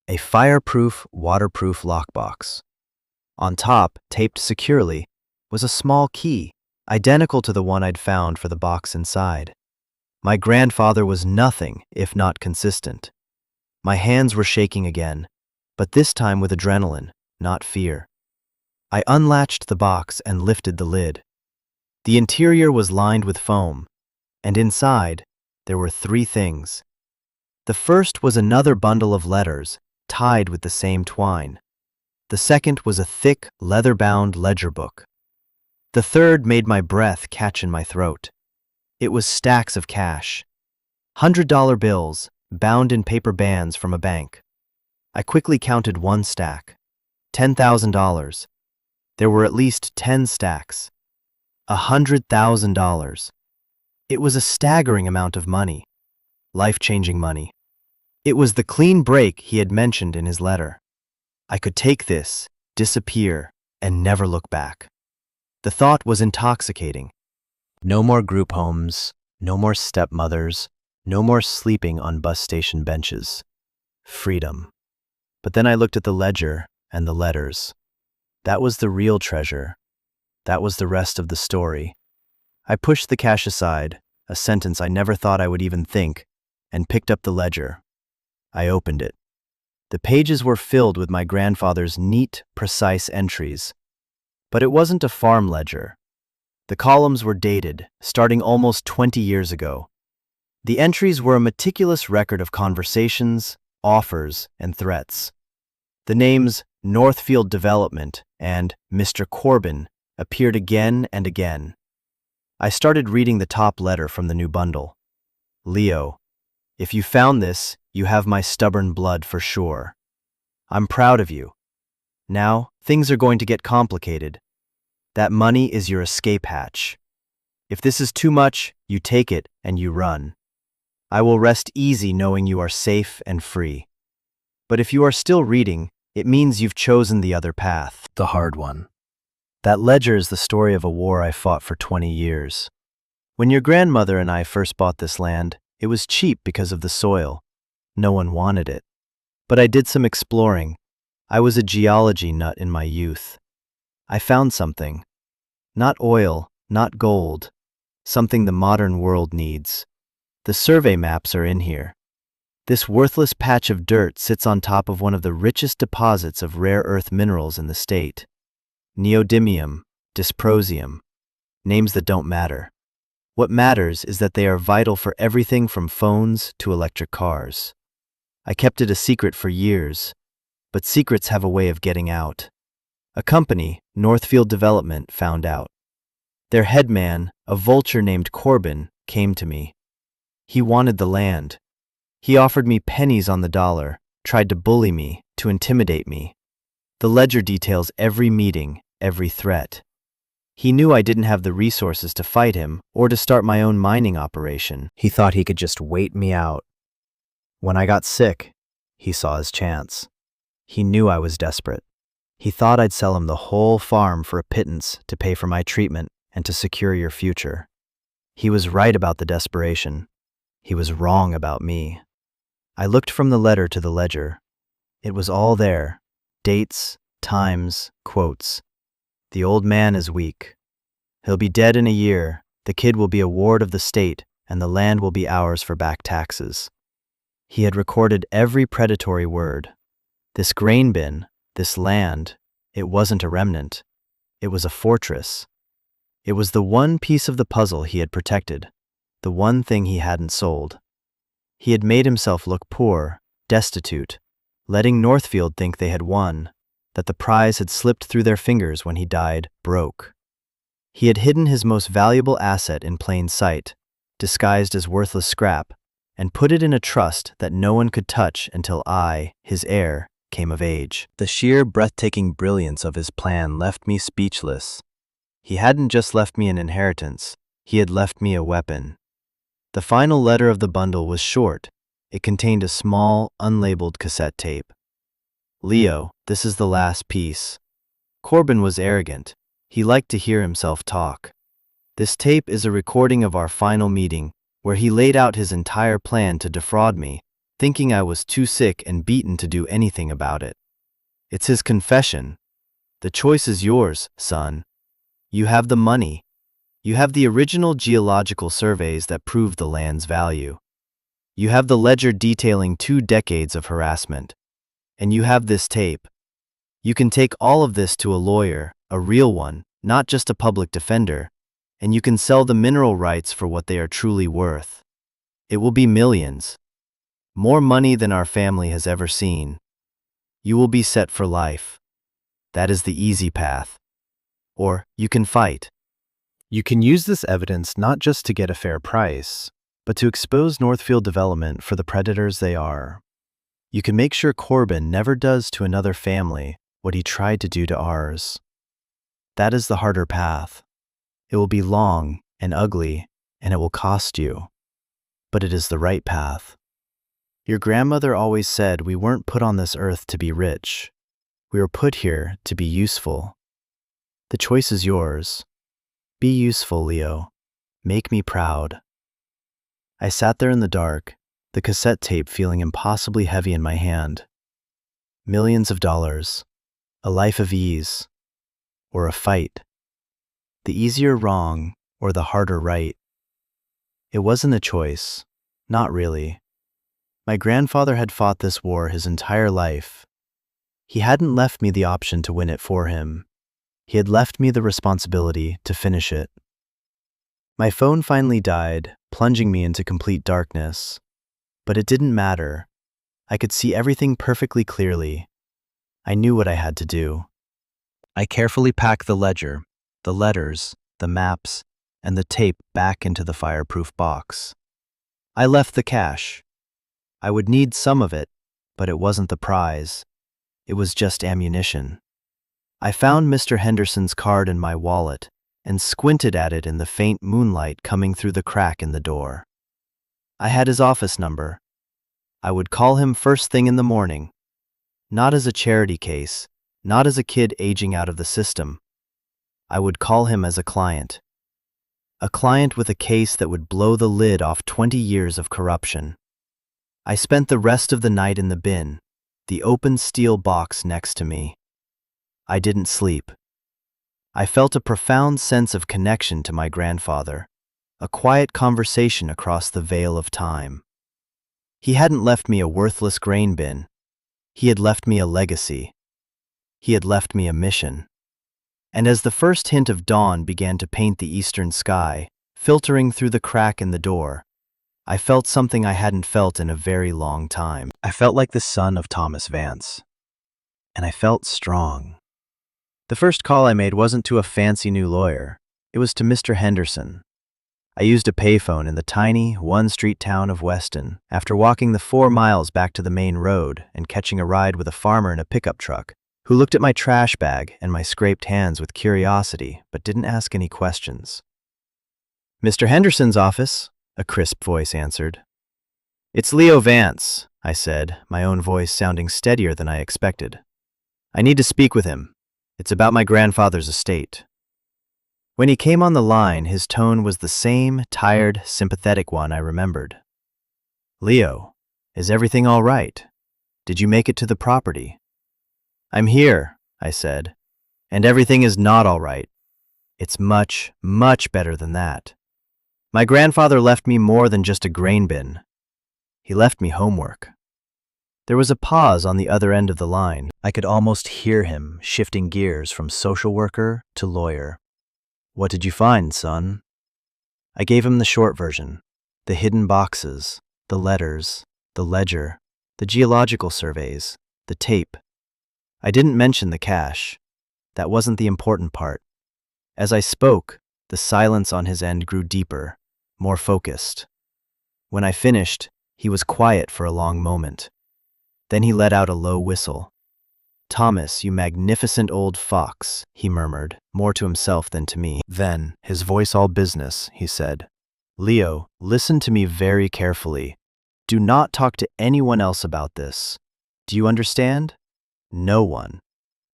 A fireproof, waterproof lockbox. On top, taped securely, was a small key, identical to the one I'd found for the box inside. My grandfather was nothing if not consistent. My hands were shaking again, but this time with adrenaline, not fear. I unlatched the box and lifted the lid. The interior was lined with foam, and inside, there were 3 things. The first was another bundle of letters, tied with the same twine. The second was a thick, leather-bound ledger book. The third made my breath catch in my throat. It was stacks of cash. $100 bills, bound in paper bands from a bank. I quickly counted one stack. $10,000. There were at least 10 stacks. $100,000. It was a staggering amount of money. Life-changing money. It was the clean break he had mentioned in his letter. I could take this, disappear, and never look back. The thought was intoxicating. No more group homes, no more stepmothers, no more sleeping on bus station benches. Freedom. But then I looked at the ledger and the letters. That was the real treasure. That was the rest of the story. I pushed the cash aside, a sentence I never thought I would even think, and picked up the ledger. I opened it. The pages were filled with my grandfather's neat, precise entries. But it wasn't a farm ledger. The columns were dated, starting almost 20 years ago. The entries were a meticulous record of conversations, offers, and threats. The names Northfield Development and Mr. Corbin appeared again and again. I started reading the top letter from the new bundle. Leo, if you found this, you have my stubborn blood for sure. I'm proud of you. Now, things are going to get complicated. That money is your escape hatch. If this is too much, you take it and you run. I will rest easy knowing you are safe and free. But if you are still reading, it means you've chosen the other path, the hard one. That ledger is the story of a war I fought for 20 years. When your grandmother and I first bought this land, it was cheap because of the soil. No one wanted it. But I did some exploring. I was a geology nut in my youth. I found something. Not oil, not gold. Something the modern world needs. The survey maps are in here. This worthless patch of dirt sits on top of one of the richest deposits of rare earth minerals in the state. Neodymium, dysprosium. Names that don't matter. What matters is that they are vital for everything from phones to electric cars. I kept it a secret for years, but secrets have a way of getting out. A company, Northfield Development, found out. Their head man, a vulture named Corbin, came to me. He wanted the land. He offered me pennies on the dollar, tried to bully me, to intimidate me. The ledger details every meeting, every threat. He knew I didn't have the resources to fight him or to start my own mining operation. He thought he could just wait me out. When I got sick, he saw his chance. He knew I was desperate. He thought I'd sell him the whole farm for a pittance to pay for my treatment and to secure your future. He was right about the desperation. He was wrong about me. I looked from the letter to the ledger. It was all there. Dates, times, quotes. The old man is weak. He'll be dead in a year. The kid will be a ward of the state, and the land will be ours for back taxes. He had recorded every predatory word. This grain bin, this land, it wasn't a remnant. It was a fortress. It was the one piece of the puzzle he had protected, the one thing he hadn't sold. He had made himself look poor, destitute, letting Northfield think they had won, that the prize had slipped through their fingers when he died broke. He had hidden his most valuable asset in plain sight, disguised as worthless scrap, and put it in a trust that no one could touch until I, his heir, came of age. The sheer, breathtaking brilliance of his plan left me speechless. He hadn't just left me an inheritance, he had left me a weapon. The final letter of the bundle was short. It contained a small, unlabeled cassette tape. Leo, this is the last piece. Corbin was arrogant. He liked to hear himself talk. This tape is a recording of our final meeting, where he laid out his entire plan to defraud me, thinking I was too sick and beaten to do anything about it. It's his confession. The choice is yours, son. You have the money. You have the original geological surveys that prove the land's value. You have the ledger detailing 2 decades of harassment. And you have this tape. You can take all of this to a lawyer, a real one, not just a public defender, and you can sell the mineral rights for what they are truly worth. It will be millions. More money than our family has ever seen. You will be set for life. That is the easy path. Or you can fight. You can use this evidence not just to get a fair price, but to expose Northfield Development for the predators they are. You can make sure Corbin never does to another family what he tried to do to ours. That is the harder path. It will be long and ugly, and it will cost you. But it is the right path. Your grandmother always said we weren't put on this earth to be rich. We were put here to be useful. The choice is yours. Be useful, Leo. Make me proud. I sat there in the dark, the cassette tape feeling impossibly heavy in my hand. Millions of dollars, a life of ease, or a fight. The easier wrong, or the harder right. It wasn't a choice, not really. My grandfather had fought this war his entire life. He hadn't left me the option to win it for him. He had left me the responsibility to finish it. My phone finally died, plunging me into complete darkness. But it didn't matter. I could see everything perfectly clearly. I knew what I had to do. I carefully packed the ledger, the letters, the maps, and the tape back into the fireproof box. I left the cash. I would need some of it, but it wasn't the prize. It was just ammunition. I found Mr. Henderson's card in my wallet and squinted at it in the faint moonlight coming through the crack in the door. I had his office number. I would call him first thing in the morning. Not as a charity case, not as a kid aging out of the system. I would call him as a client. A client with a case that would blow the lid off 20 years of corruption. I spent the rest of the night in the bin, the open steel box next to me. I didn't sleep. I felt a profound sense of connection to my grandfather, a quiet conversation across the veil of time. He hadn't left me a worthless grain bin. He had left me a legacy. He had left me a mission. And as the first hint of dawn began to paint the eastern sky, filtering through the crack in the door, I felt something I hadn't felt in a very long time. I felt like the son of Thomas Vance. And I felt strong. The first call I made wasn't to a fancy new lawyer. It was to Mr. Henderson. I used a payphone in the tiny, one-street town of Weston after walking the 4 miles back to the main road and catching a ride with a farmer in a pickup truck who looked at my trash bag and my scraped hands with curiosity but didn't ask any questions. "Mr. Henderson's office," a crisp voice answered. "It's Leo Vance. I said, my own voice sounding steadier than I expected. "I need to speak with him. It's about my grandfather's estate." When he came on the line, his tone was the same tired, sympathetic one I remembered. "Leo, is everything all right? Did you make it to the property?" "I'm here," I said, "and everything is not all right. It's much, much better than that. My grandfather left me more than just a grain bin. He left me homework." There was a pause on the other end of the line. I could almost hear him shifting gears from social worker to lawyer. "What did you find, son?" I gave him the short version: the hidden boxes, the letters, the ledger, the geological surveys, the tape. I didn't mention the cash. That wasn't the important part. As I spoke, the silence on his end grew deeper, more focused. When I finished, he was quiet for a long moment. Then he let out a low whistle. "Thomas, you magnificent old fox," he murmured, more to himself than to me. Then, his voice all business, he said, "Leo, listen to me very carefully. Do not talk to anyone else about this. Do you understand? No one.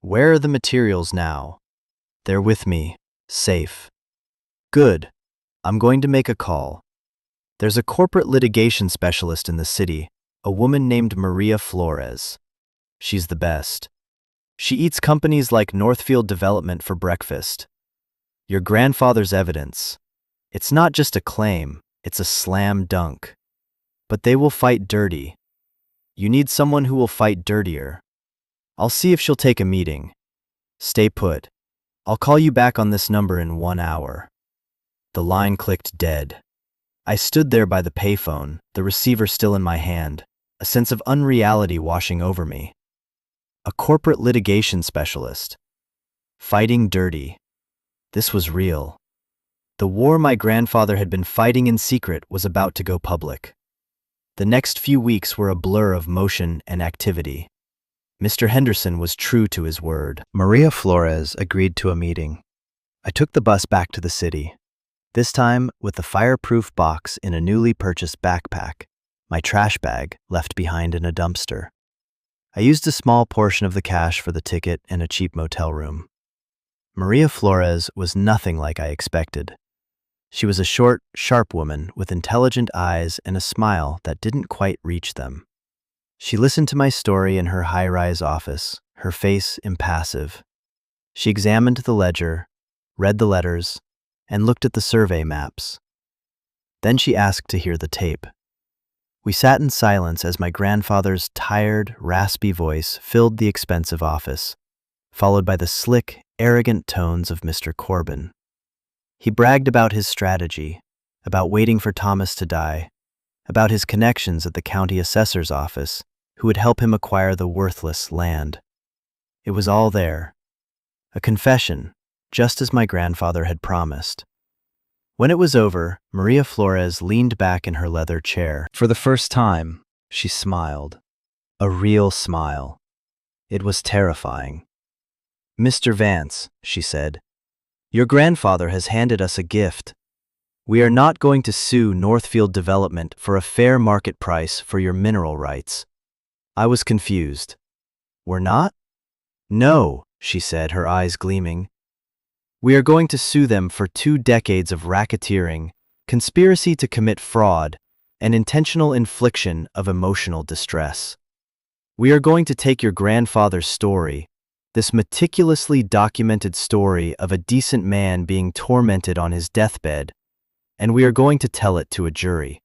Where are the materials now?" "They're with me, safe." "Good. I'm going to make a call. There's a corporate litigation specialist in the city, a woman named Maria Flores. She's the best. She eats companies like Northfield Development for breakfast. Your grandfather's evidence. It's not just a claim, it's a slam dunk. But they will fight dirty. You need someone who will fight dirtier. I'll see if she'll take a meeting. Stay put. I'll call you back on this number in 1 hour." The line clicked dead. I stood there by the payphone, the receiver still in my hand, a sense of unreality washing over me. A corporate litigation specialist. Fighting dirty. This was real. The war my grandfather had been fighting in secret was about to go public. The next few weeks were a blur of motion and activity. Mr. Henderson was true to his word. Maria Flores agreed to a meeting. I took the bus back to the city, this time with the fireproof box in a newly purchased backpack, my trash bag left behind in a dumpster. I used a small portion of the cash for the ticket and a cheap motel room. Maria Flores was nothing like I expected. She was a short, sharp woman with intelligent eyes and a smile that didn't quite reach them. She listened to my story in her high-rise office, her face impassive. She examined the ledger, read the letters, and looked at the survey maps. Then she asked to hear the tape. We sat in silence as my grandfather's tired, raspy voice filled the expensive office, followed by the slick, arrogant tones of Mr. Corbin. He bragged about his strategy, about waiting for Thomas to die, about his connections at the county assessor's office, who would help him acquire the worthless land. It was all there. A confession, just as my grandfather had promised. When it was over, Maria Flores leaned back in her leather chair. For the first time, she smiled. A real smile. It was terrifying. "Mr. Vance," she said, "your grandfather has handed us a gift. We are not going to sue Northfield Development for a fair market price for your mineral rights." I was confused. "We're not?" "No," she said, her eyes gleaming. "We are going to sue them for 2 decades of racketeering, conspiracy to commit fraud, and intentional infliction of emotional distress. We are going to take your grandfather's story, this meticulously documented story of a decent man being tormented on his deathbed, and we are going to tell it to a jury.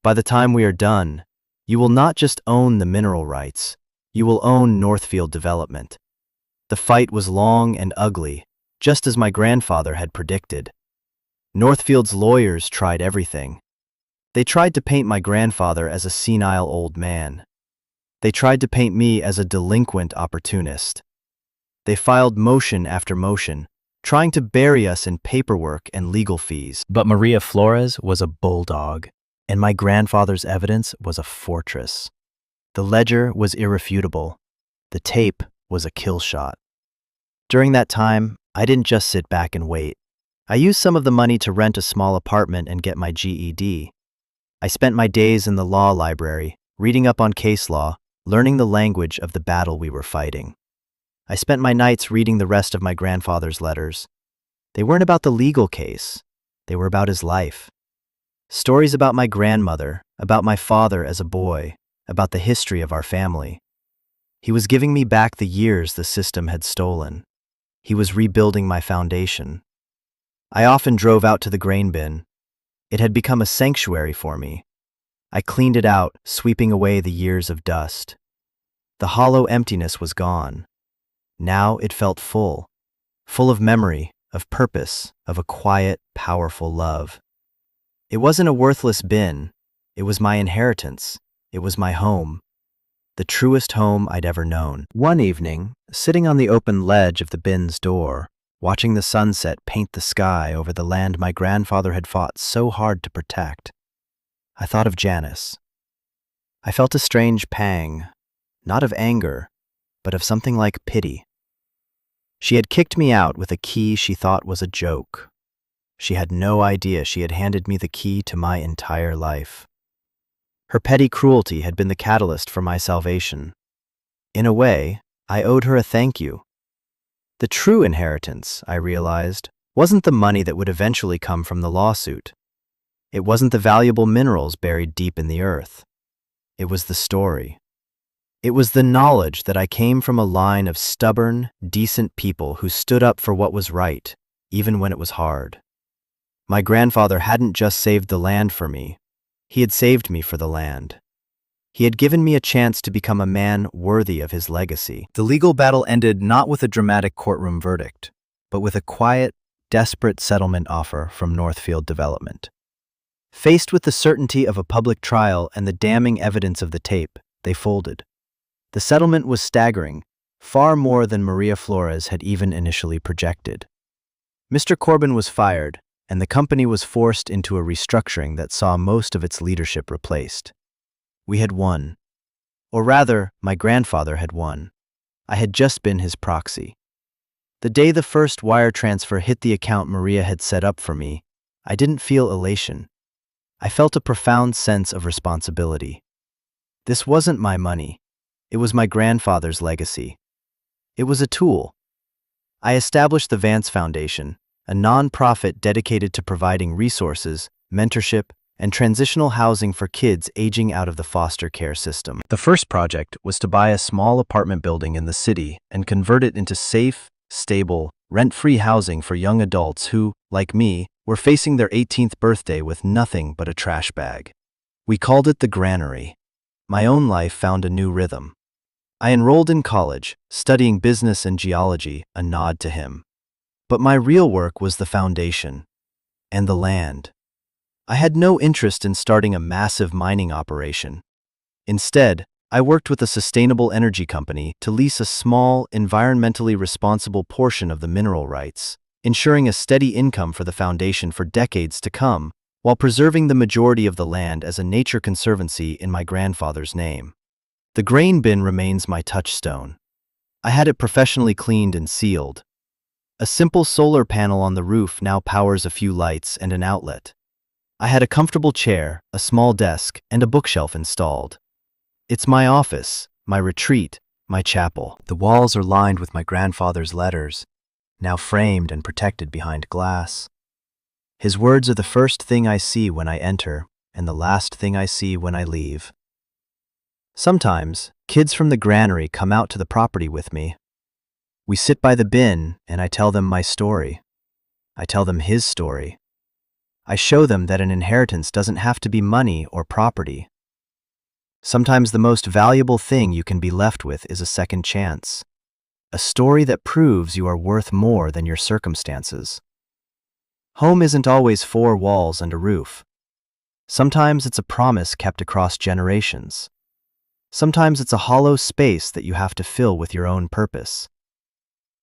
By the time we are done, you will not just own the mineral rights, you will own Northfield Development." The fight was long and ugly, just as my grandfather had predicted. Northfield's lawyers tried everything. They tried to paint my grandfather as a senile old man. They tried to paint me as a delinquent opportunist. They filed motion after motion, trying to bury us in paperwork and legal fees. But Maria Flores was a bulldog, and my grandfather's evidence was a fortress. The ledger was irrefutable. The tape was a kill shot. During that time, I didn't just sit back and wait. I used some of the money to rent a small apartment and get my GED. I spent my days in the law library, reading up on case law, learning the language of the battle we were fighting. I spent my nights reading the rest of my grandfather's letters. They weren't about the legal case. They were about his life. Stories about my grandmother, about my father as a boy, about the history of our family. He was giving me back the years the system had stolen. He was rebuilding my foundation. I often drove out to the grain bin. It had become a sanctuary for me. I cleaned it out, sweeping away the years of dust. The hollow emptiness was gone. Now it felt full of memory, of purpose, of a quiet, powerful love. It wasn't a worthless bin. It was my inheritance. It was my home. The truest home I'd ever known. One evening, sitting on the open ledge of the bin's door, watching the sunset paint the sky over the land my grandfather had fought so hard to protect, I thought of Janice. I felt a strange pang, not of anger, but of something like pity. She had kicked me out with a key she thought was a joke. She had no idea she had handed me the key to my entire life. Her petty cruelty had been the catalyst for my salvation. In a way, I owed her a thank you. The true inheritance, I realized, wasn't the money that would eventually come from the lawsuit. It wasn't the valuable minerals buried deep in the earth. It was the story. It was the knowledge that I came from a line of stubborn, decent people who stood up for what was right, even when it was hard. My grandfather hadn't just saved the land for me. He had saved me for the land. He had given me a chance to become a man worthy of his legacy. The legal battle ended not with a dramatic courtroom verdict, but with a quiet, desperate settlement offer from Northfield Development. Faced with the certainty of a public trial and the damning evidence of the tape, they folded. The settlement was staggering, far more than Maria Flores had even initially projected. Mr. Corbin was fired, and the company was forced into a restructuring that saw most of its leadership replaced. We had won. Or rather, my grandfather had won. I had just been his proxy. The day the first wire transfer hit the account Maria had set up for me, I didn't feel elation. I felt a profound sense of responsibility. This wasn't my money. It was my grandfather's legacy. It was a tool. I established the Vance Foundation, a non-profit dedicated to providing resources, mentorship, and transitional housing for kids aging out of the foster care system. The first project was to buy a small apartment building in the city and convert it into safe, stable, rent-free housing for young adults who, like me, were facing their 18th birthday with nothing but a trash bag. We called it the granary. My own life found a new rhythm. I enrolled in college, studying business and geology, a nod to him. But my real work was the foundation and the land. I had no interest in starting a massive mining operation. Instead, I worked with a sustainable energy company to lease a small, environmentally responsible portion of the mineral rights, ensuring a steady income for the foundation for decades to come, while preserving the majority of the land as a nature conservancy in my grandfather's name. The grain bin remains my touchstone. I had it professionally cleaned and sealed. A simple solar panel on the roof now powers a few lights and an outlet. I had a comfortable chair, a small desk, and a bookshelf installed. It's my office, my retreat, my chapel. The walls are lined with my grandfather's letters, now framed and protected behind glass. His words are the first thing I see when I enter, and the last thing I see when I leave. Sometimes, kids from the granary come out to the property with me. We sit by the bin, and I tell them my story. I tell them his story. I show them that an inheritance doesn't have to be money or property. Sometimes the most valuable thing you can be left with is a second chance. A story that proves you are worth more than your circumstances. Home isn't always four walls and a roof. Sometimes it's a promise kept across generations. Sometimes it's a hollow space that you have to fill with your own purpose.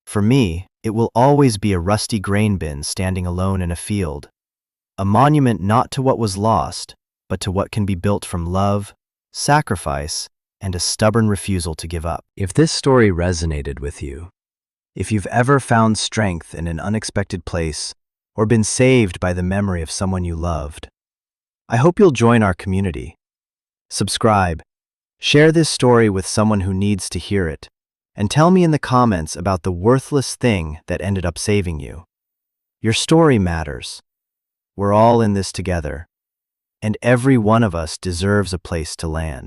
For me, it will always be a rusty grain bin standing alone in a field. A monument not to what was lost, but to what can be built from love, sacrifice, and a stubborn refusal to give up. If this story resonated with you, if you've ever found strength in an unexpected place, or been saved by the memory of someone you loved, I hope you'll join our community. Subscribe, Share this story with someone who needs to hear it, and tell me in the comments about the worthless thing that ended up saving you. Your story matters. We're all in this together, and every one of us deserves a place to land.